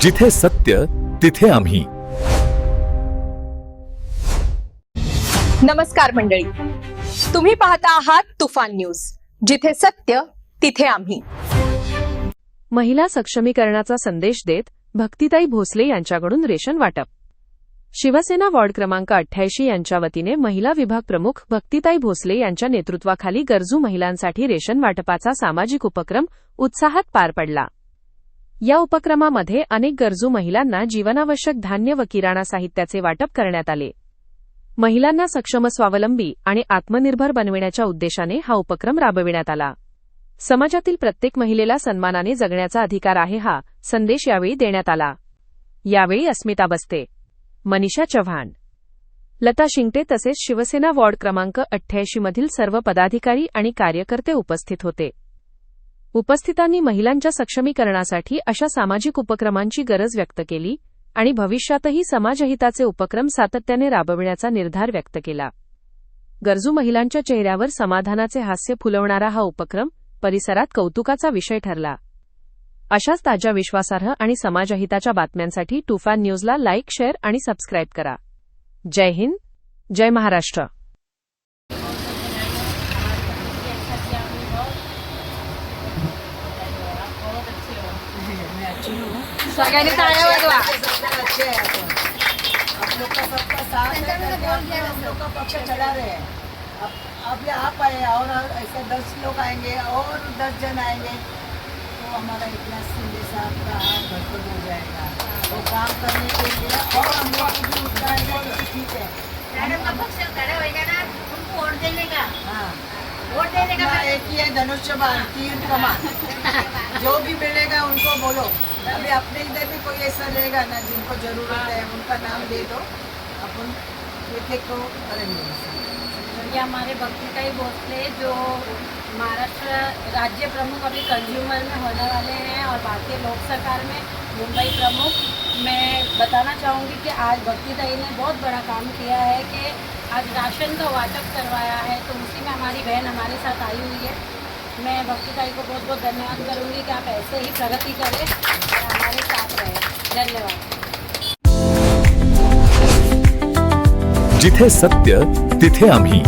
जिथे सत्य तिथे आम्ही. नमस्कार मंडळी, तुम्ही पाहता आहात तुफान न्यूज, जिथे सत्य तिथे आम्ही. महिला सक्षमीकरणाचा संदेश देत भक्तिताई भोसले यांच्याकडून रेशन वाटप. शिवसेना वॉर्ड क्रमांक 88 यांच्या वतीने महिला विभाग प्रमुख भक्तिताई भोसले यांच्या नेतृत्वाखाली गरजू महिलांसाठी रेशन वाटपाचा सामाजिक उपक्रम उत्साहात पार पडला. या उपक्रमामध्ये अनेक गरजू महिलांना जीवनावश्यक धान्य व किराणा साहित्याचे वाटप करण्यात आले. महिलांना सक्षम, स्वावलंबी आणि आत्मनिर्भर बनविण्याच्या उद्देशाने हा उपक्रम राबविण्यात आला. समाजातील प्रत्येक महिलेला सन्मानाने जगण्याचा अधिकार आहे, हा संदेश यावेळी देण्यात आला. यावेळी अस्मिता बस्ते, मनीषा चव्हाण, लता शिंगटे तसेच शिवसेना वॉर्ड क्रमांक 88 मधील सर्व पदाधिकारी आणि कार्यकर्ते उपस्थित होते. उपस्थितांनी महिलांच्या सक्षमीकरणासाठी अशा सामाजिक उपक्रमांची गरज व्यक्त केली आणि भविष्यातही समाजहिताचे उपक्रम सातत्याने राबविण्याचा निर्धार व्यक्त केला. गरजू महिलांच्या चेहऱ्यावर समाधानाचे हास्य फुलवणारा हा उपक्रम परिसरात कौतुकाचा विषय ठरला. अशाच ताज्या, विश्वासार्ह आणि समाजहिताच्या बातम्यांसाठी तुफान न्यूजला लाईक, शेअर आणि सबस्क्राईब करा. जय हिंद, जय महाराष्ट्र. सगळ्यांनी टाळ्या वाजवा. आप लोग का सबका साथ है करके हम लोग का पक्ष चला रहे हैं. अब आप आए और ऐसे 10 लोग आएंगे और 10 जन आएंगे तो हमारा इतना संदेशा का भरपूर हो जाएगा. वो काम करने के लिए और हम लोग को भी उतना आएगा तो ठीक है. मैडम का पक्ष खड़ा होएगा ना, उनको वोट देने का. हाँ, वोट देने का. अपना एक ही है धनुष्यबाण, तीर कमान. जो भी मिलेगा उनको बोलो. अभी अपने इधर भी कोई ऐसा रहेगा ना जिनको जरूरत है, उनका नाम दे दो, अपन एक को करेंगे. ये हमारे भक्तिताई भोसले जो महाराष्ट्र राज्य प्रमुख अभी कंज्यूमर में होने वाले हैं और भारतीय लोक सरकार में मुंबई प्रमुख. मैं बताना चाहूँगी कि आज भक्तिताई ने बहुत बड़ा काम किया है कि आज राशन का वाटप करवाया है, तो उसी में हमारी बहन हमारे साथ आई हुई है. मैं भक्तिताई को बहुत बहुत धन्यवाद करूँगी कि आप ऐसे ही प्रगति करें और हमारे साथ रहें. धन्यवाद. जिथे सत्य तिथे आम्ही.